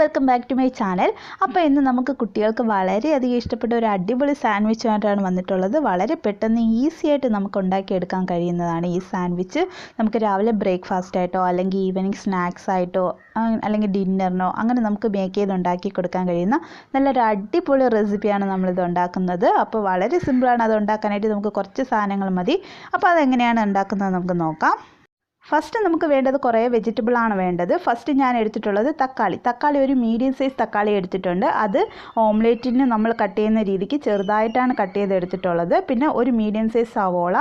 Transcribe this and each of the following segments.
Welcome back to my channel. അപ്പോൾ ഇന്ന് നമുക്ക് കുട്ടികൾക്ക് വളരെയധികം ഇഷ്ടപ്പെട്ട ഒരു അടിപൊളി സാൻഡ്വിച്ചുമായിട്ടാണ് വന്നിട്ടുള്ളത്. വളരെ പെട്ടെന്ന് ഈസി ആയിട്ട് നമുക്ക് ഉണ്ടാക്കിയെടുക്കാൻ കഴിയുന്നതാണ് ഈ സാൻഡ്വിച്ച്. നമുക്ക് രാവിലെ ബ്രേക്ക്ഫാസ്റ്റ് ആയിട്ടോ അല്ലെങ്കിൽ ഈവനിങ് സ്നാക്സ് ആയിട്ടോ അല്ലെങ്കിൽ ഡിന്നറിനോ അങ്ങനെ നമുക്ക് മേക്ക് ചെയ്ത് ഉണ്ടാക്കി കൊടുക്കാൻ കഴിയുന്ന നല്ലൊരു അടിപൊളി റെസിപ്പിയാണ് നമ്മളിത് ഉണ്ടാക്കുന്നത്. അപ്പോൾ വളരെ സിമ്പിളാണ് അത് ഉണ്ടാക്കാനായിട്ട്. നമുക്ക് കുറച്ച് സാധനങ്ങൾ മതി. അപ്പോൾ അതെങ്ങനെയാണ് ഉണ്ടാക്കുന്നത് നമുക്ക് നോക്കാം. ഫസ്റ്റ് നമുക്ക് വേണ്ടത് കുറേ വെജിറ്റബിളാണ് വേണ്ടത്. ഫസ്റ്റ് ഞാൻ എടുത്തിട്ടുള്ളത് തക്കാളി ഒരു മീഡിയം സൈസ് തക്കാളി എടുത്തിട്ടുണ്ട്. അത് ഓംലേറ്റിന് നമ്മൾ കട്ട് ചെയ്യുന്ന രീതിക്ക് ചെറുതായിട്ടാണ് കട്ട് ചെയ്തെടുത്തിട്ടുള്ളത്. പിന്നെ ഒരു മീഡിയം സൈസ് സവോള,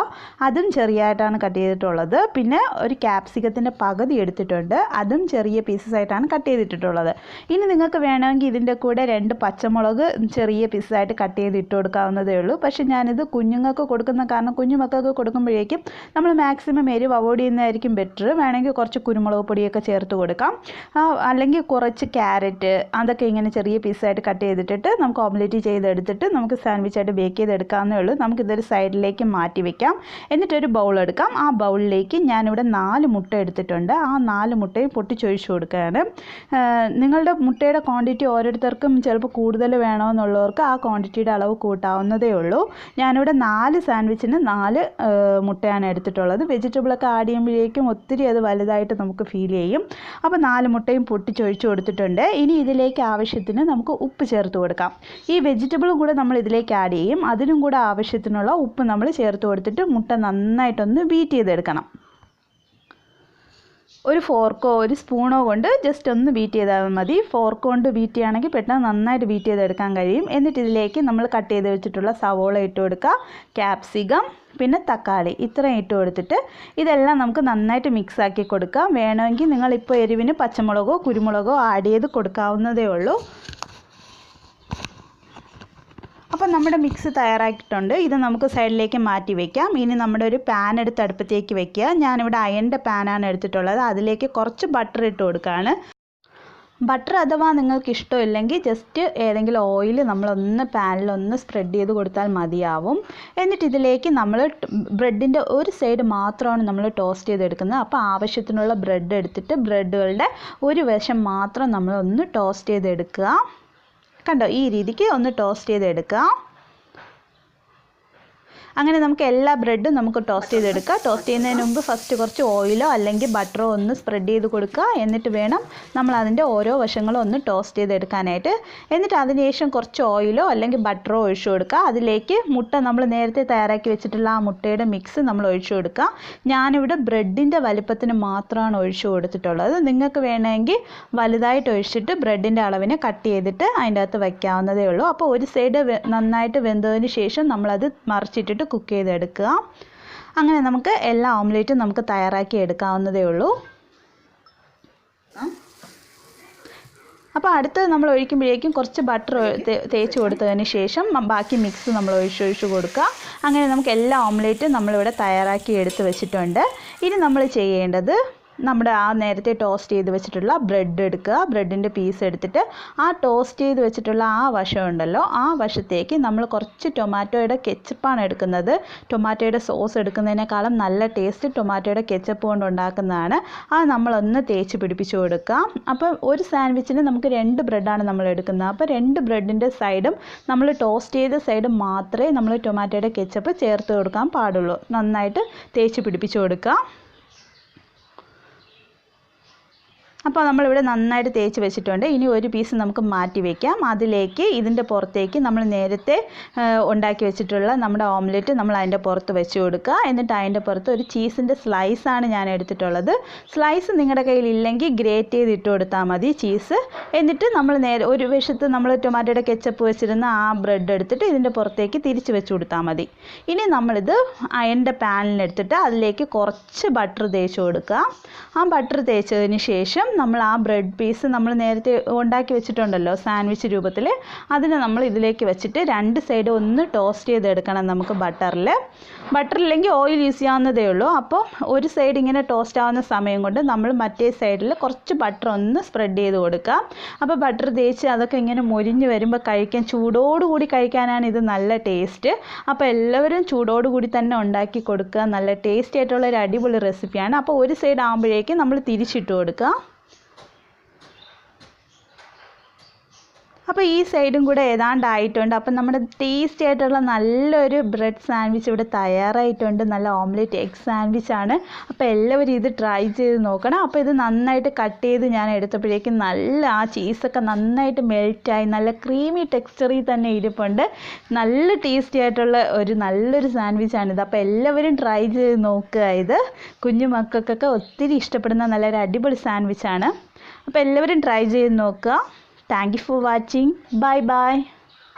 അതും ചെറിയായിട്ടാണ് കട്ട് ചെയ്തിട്ടുള്ളത്. പിന്നെ ഒരു ക്യാപ്സിക്കത്തിൻ്റെ പകുതി എടുത്തിട്ടുണ്ട്, അതും ചെറിയ പീസസ് ആയിട്ടാണ് കട്ട് ചെയ്തിട്ടുള്ളത്. ഇനി നിങ്ങൾക്ക് വേണമെങ്കിൽ ഇതിൻ്റെ കൂടെ 2 പച്ചമുളക് ചെറിയ പീസസായിട്ട് കട്ട് ചെയ്ത് ഇട്ട് കൊടുക്കാവുന്നതേ ഉള്ളൂ. പക്ഷേ ഞാനിത് കുഞ്ഞുങ്ങൾക്ക് കൊടുക്കുന്ന കാരണം കുഞ്ഞുമക്കൾക്ക് കൊടുക്കുമ്പോഴേക്കും നമ്മൾ മാക്സിമം എരിവ് അവോയ്ഡ് ചെയ്യുന്നതായിരിക്കും ബെറ്റർ. വേണമെങ്കിൽ കുറച്ച് കുരുമുളക് പൊടിയൊക്കെ ചേർത്ത് കൊടുക്കാം. അല്ലെങ്കിൽ കുറച്ച് ക്യാരറ്റ് അതൊക്കെ ഇങ്ങനെ ചെറിയ പീസായിട്ട് കട്ട് ചെയ്തിട്ട് നമുക്ക് ഓംലെറ്റ് ചെയ്തെടുത്തിട്ട് നമുക്ക് സാൻഡ്വിച്ചായിട്ട് ബേക്ക് ചെയ്തെടുക്കാവുന്നേ ഉള്ളൂ. നമുക്കിതൊരു സൈഡിലേക്ക് മാറ്റി വെക്കാം. എന്നിട്ടൊരു ബൗൾ എടുക്കാം. ആ ബൗളിലേക്ക് ഞാനിവിടെ 4 മുട്ട എടുത്തിട്ടുണ്ട്. ആ 4 മുട്ടയും പൊട്ടിച്ചൊഴിച്ച് കൊടുക്കുകയാണ്. നിങ്ങളുടെ മുട്ടയുടെ ക്വാണ്ടിറ്റി ഓരോരുത്തർക്കും ചിലപ്പോൾ കൂടുതൽ വേണമെന്നുള്ളവർക്ക് ആ ക്വാണ്ടിറ്റിയുടെ അളവ് കൂട്ടാവുന്നതേ ഉള്ളൂ. ഞാനിവിടെ 4 സാൻഡ്വിച്ചിന് 4 മുട്ടയാണ് എടുത്തിട്ടുള്ളത്. വെജിറ്റബിളൊക്കെ ആഡ് ചെയ്യുമ്പോഴേക്കും ഒത്തിരി അത് വലുതായിട്ട് നമുക്ക് ഫീൽ ചെയ്യും. അപ്പോൾ 4 മുട്ടയും പൊട്ടിച്ചൊഴിച്ച് കൊടുത്തിട്ടുണ്ട്. ഇനി ഇതിലേക്ക് ആവശ്യത്തിന് നമുക്ക് ഉപ്പ് ചേർത്ത് കൊടുക്കാം. ഈ വെജിറ്റബിളും കൂടെ നമ്മൾ ഇതിലേക്ക് ആഡ് ചെയ്യും. അതിനും കൂടെ ആവശ്യത്തിനുള്ള ഉപ്പ് നമ്മൾ ചേർത്ത് കൊടുത്തിട്ട് മുട്ട നന്നായിട്ടൊന്ന് ബീറ്റ് ചെയ്തെടുക്കണം. ഒരു ഫോർക്കോ ഒരു സ്പൂണോ കൊണ്ട് ജസ്റ്റ് ഒന്ന് ബീറ്റ് ചെയ്താൽ മതി. ഫോർക്ക് കൊണ്ട് ബീറ്റ് ചെയ്യുകയാണെങ്കിൽ പെട്ടെന്ന് നന്നായിട്ട് ബീറ്റ് ചെയ്തെടുക്കാൻ കഴിയും. എന്നിട്ട് ഇതിലേക്ക് നമ്മൾ കട്ട് ചെയ്ത് വെച്ചിട്ടുള്ള സവോള ഇട്ട് കൊടുക്കുക, ക്യാപ്സിക്കം, പിന്നെ തക്കാളി ഇത്രയും ഇട്ട് കൊടുത്തിട്ട് ഇതെല്ലാം നമുക്ക് നന്നായിട്ട് മിക്സ് ആക്കി കൊടുക്കാം. വേണമെങ്കിൽ നിങ്ങളിപ്പോൾ എരിവിന് പച്ചമുളകോ കുരുമുളകോ ആഡ് ചെയ്ത് കൊടുക്കാവുന്നതേ ഉള്ളൂ. അപ്പോൾ നമ്മുടെ മിക്സ് തയ്യാറാക്കിയിട്ടുണ്ട്. ഇത് നമുക്ക് സൈഡിലേക്ക് മാറ്റി വയ്ക്കാം. ഇനി നമ്മുടെ ഒരു പാൻ എടുത്ത് അടുപ്പത്തേക്ക് വെക്കുക. ഞാനിവിടെ അയണിൻ്റെ പാനാണ് എടുത്തിട്ടുള്ളത്. അതിലേക്ക് കുറച്ച് ബട്ടർ ഇട്ട് കൊടുക്കുകയാണ്. ബട്ടർ അഥവാ നിങ്ങൾക്ക് ഇഷ്ടമില്ലെങ്കിൽ ജസ്റ്റ് ഏതെങ്കിലും ഓയിൽ നമ്മളൊന്ന് പാനിലൊന്ന് സ്പ്രെഡ് ചെയ്ത് കൊടുത്താൽ മതിയാവും. എന്നിട്ട് ഇതിലേക്ക് നമ്മൾ ബ്രെഡിൻ്റെ ഒരു സൈഡ് മാത്രമാണ് നമ്മൾ ടോസ്റ്റ് ചെയ്തെടുക്കുന്നത്. അപ്പോൾ ആവശ്യത്തിനുള്ള ബ്രെഡ് എടുത്തിട്ട് ബ്രെഡുകളുടെ ഒരു വശം മാത്രം നമ്മളൊന്ന് ടോസ്റ്റ് ചെയ്തെടുക്കുക. കണ്ടോ, ഈ രീതിക്ക് ഒന്ന് ടോസ്റ്റ് ചെയ്തെടുക്കുക. അങ്ങനെ നമുക്ക് എല്ലാ ബ്രെഡും നമുക്ക് ടോസ്റ്റ് ചെയ്തെടുക്കാം. ടോസ്റ്റ് ചെയ്യുന്നതിന് മുമ്പ് ഫസ്റ്റ് കുറച്ച് ഓയിലോ അല്ലെങ്കിൽ ബട്ടറോ ഒന്ന് സ്പ്രെഡ് ചെയ്ത് കൊടുക്കുക. എന്നിട്ട് വേണം നമ്മൾ അതിൻ്റെ ഓരോ വശങ്ങളും ഒന്ന് ടോസ്റ്റ് ചെയ്തെടുക്കാനായിട്ട്. എന്നിട്ട് അതിനുശേഷം കുറച്ച് ഓയിലോ അല്ലെങ്കിൽ ബട്ടറോ ഒഴിച്ചു കൊടുക്കുക. അതിലേക്ക് മുട്ട നമ്മൾ നേരത്തെ തയ്യാറാക്കി വെച്ചിട്ടുള്ള ആ മുട്ടയുടെ മിക്സ് നമ്മൾ ഒഴിച്ചു കൊടുക്കുക. ഞാനിവിടെ ബ്രെഡിൻ്റെ വലിപ്പത്തിന് മാത്രമാണ് ഒഴിച്ചു കൊടുത്തിട്ടുള്ളത്. നിങ്ങൾക്ക് വേണമെങ്കിൽ വലുതായിട്ട് ഒഴിച്ചിട്ട് ബ്രെഡിൻ്റെ അളവിനെ കട്ട് ചെയ്തിട്ട് അതിൻ്റെ അകത്ത് വയ്ക്കാവുന്നതേ ഉള്ളൂ. അപ്പോൾ ഒരു സൈഡ് നന്നായിട്ട് വെന്തതിന് ശേഷം നമ്മളത് മറിച്ചിട്ടിട്ട് കുക്ക് ചെയ്തെടുക്കുക. അങ്ങനെ നമുക്ക് എല്ലാ ഓംലേറ്റും നമുക്ക് തയ്യാറാക്കി എടുക്കാവുന്നതേ ഉള്ളൂ. അപ്പോൾ അടുത്ത് നമ്മൾ ഒഴിക്കുമ്പോഴേക്കും കുറച്ച് ബട്ടർ തേച്ച് കൊടുത്തതിന് ശേഷം ബാക്കി മിക്സ് നമ്മൾ ഒഴിച്ച് കൊടുക്കുക. അങ്ങനെ നമുക്ക് എല്ലാ ഓംലേറ്റും നമ്മളിവിടെ തയ്യാറാക്കി എടുത്ത് വെച്ചിട്ടുണ്ട്. ഇനി നമ്മൾ ചെയ്യേണ്ടത് നമ്മുടെ ആ നേരത്തെ ടോസ്റ്റ് ചെയ്ത് വെച്ചിട്ടുള്ള ബ്രെഡ് എടുക്കുക. ബ്രെഡിൻ്റെ പീസ് എടുത്തിട്ട് ആ ടോസ്റ്റ് ചെയ്ത് വെച്ചിട്ടുള്ള ആ വശം ഉണ്ടല്ലോ, ആ വശത്തേക്ക് നമ്മൾ കുറച്ച് ടൊമാറ്റോയുടെ കെച്ചപ്പാണ് എടുക്കുന്നത്. ടൊമാറ്റോയുടെ സോസ് എടുക്കുന്നതിനേക്കാളും നല്ല ടേസ്റ്റ് ടൊമാറ്റോയുടെ കെച്ചപ്പ് കൊണ്ട് ഉണ്ടാക്കുന്നതാണ്. അത് നമ്മളൊന്ന് തേച്ച് പിടിപ്പിച്ച് കൊടുക്കുക. അപ്പോൾ ഒരു സാൻഡ്വിച്ചിന് നമുക്ക് 2 ബ്രെഡാണ് നമ്മൾ എടുക്കുന്നത്. അപ്പോൾ 2 ബ്രെഡിൻ്റെ സൈഡും നമ്മൾ ടോസ്റ്റ് ചെയ്ത സൈഡും മാത്രമേ നമ്മൾ ടൊമാറ്റോയുടെ കെച്ചപ്പ് ചേർത്ത് കൊടുക്കാൻ പാടുള്ളൂ. നന്നായിട്ട് തേച്ച് പിടിപ്പിച്ച് കൊടുക്കുക. അപ്പോൾ നമ്മളിവിടെ നന്നായിട്ട് തേച്ച് വെച്ചിട്ടുണ്ട്. ഇനി ഒരു പീസ് നമുക്ക് മാറ്റി വയ്ക്കാം. അതിലേക്ക് ഇതിൻ്റെ പുറത്തേക്ക് നമ്മൾ നേരത്തെ ഉണ്ടാക്കി വെച്ചിട്ടുള്ള നമ്മുടെ ഓംലെറ്റ് നമ്മൾ അതിൻ്റെ പുറത്ത് വെച്ച് കൊടുക്കുക. എന്നിട്ട് അതിൻ്റെ പുറത്ത് ഒരു ചീസിൻ്റെ സ്ലൈസാണ് ഞാൻ എടുത്തിട്ടുള്ളത്. സ്ലൈസ് നിങ്ങളുടെ കയ്യിൽ ഇല്ലെങ്കിൽ ഗ്രേറ്റ് ചെയ്ത് ഇട്ട് കൊടുത്താൽ മതി ചീസ്. എന്നിട്ട് നമ്മൾ ഒരു വശത്ത് നമ്മൾ ടൊമാറ്റോയുടെ കെച്ചപ്പ് വെച്ചിരുന്ന ആ ബ്രെഡ് എടുത്തിട്ട് ഇതിൻ്റെ പുറത്തേക്ക് തിരിച്ച് വെച്ച് കൊടുത്താൽ മതി. ഇനി നമ്മളിത് അയണിൻ്റെ പാനിലെടുത്തിട്ട് അതിലേക്ക് കുറച്ച് ബട്ടർ തേച്ച് കൊടുക്കുക. ആ ബട്ടർ തേച്ചതിന് ശേഷം നമ്മൾ ആ ബ്രെഡ് പീസ് നമ്മൾ നേരത്തെ ഉണ്ടാക്കി വെച്ചിട്ടുണ്ടല്ലോ സാൻഡ്വിച്ച് രൂപത്തിൽ, അതിനെ നമ്മൾ ഇതിലേക്ക് വെച്ചിട്ട് 2 സൈഡ് ഒന്ന് ടോസ്റ്റ് ചെയ്തെടുക്കണം നമുക്ക് ബട്ടറില്ലെങ്കിൽ ഓയിൽ യൂസ് ചെയ്യാവുന്നതേ ഉള്ളൂ. അപ്പോൾ ഒരു സൈഡ് ഇങ്ങനെ ടോസ്റ്റ് ആവുന്ന സമയം കൊണ്ട് നമ്മൾ മറ്റേ സൈഡിൽ കുറച്ച് ബട്ടർ ഒന്ന് സ്പ്രെഡ് ചെയ്ത് കൊടുക്കുക. അപ്പോൾ ബട്ടർ തേച്ച് അതൊക്കെ ഇങ്ങനെ മൊരിഞ്ഞ് വരുമ്പോൾ കഴിക്കാൻ ചൂടോടുകൂടി കഴിക്കാനാണ് ഇത് നല്ല ടേസ്റ്റ്. അപ്പോൾ എല്ലാവരും ചൂടോടുകൂടി തന്നെ ഉണ്ടാക്കി കൊടുക്കുക. നല്ല ടേസ്റ്റി ആയിട്ടുള്ള ഒരു അടിപൊളി റെസിപ്പിയാണ്. അപ്പോൾ ഒരു സൈഡ് ആകുമ്പോഴേക്കും നമ്മൾ തിരിച്ചിട്ട് കൊടുക്കുക. അപ്പോൾ ഈ സൈഡും കൂടെ ഏതാണ്ടായിട്ടുണ്ട്. അപ്പം നമ്മുടെ ടേസ്റ്റി ആയിട്ടുള്ള നല്ലൊരു ബ്രെഡ് സാൻഡ്വിച്ച് ഇവിടെ തയ്യാറായിട്ടുണ്ട്. നല്ല ഓംലെറ്റ് എഗ് സാൻഡ്വിച്ചാണ്. അപ്പോൾ എല്ലാവരും ഇത് ട്രൈ ചെയ്ത് നോക്കണം. അപ്പോൾ ഇത് നന്നായിട്ട് കട്ട് ചെയ്ത് ഞാൻ എടുത്തപ്പോഴേക്കും നല്ല ആ ചീസൊക്കെ നന്നായിട്ട് മെൽറ്റായി നല്ല ക്രീമി ടെക്സ്ചറിൽ തന്നെ ഇരിപ്പുണ്ട്. നല്ല ടേസ്റ്റി ആയിട്ടുള്ള നല്ലൊരു സാൻഡ്വിച്ചാണിത്. അപ്പോൾ എല്ലാവരും ട്രൈ ചെയ്ത് നോക്കുക. ഇത് കുഞ്ഞു മക്കൾക്കൊക്കെ ഒത്തിരി ഇഷ്ടപ്പെടുന്ന നല്ലൊരു അടിപൊളി സാൻഡ്വിച്ചാണ്. അപ്പോൾ എല്ലാവരും ട്രൈ ചെയ്ത് നോക്കുക. Thank you for watching. Bye bye.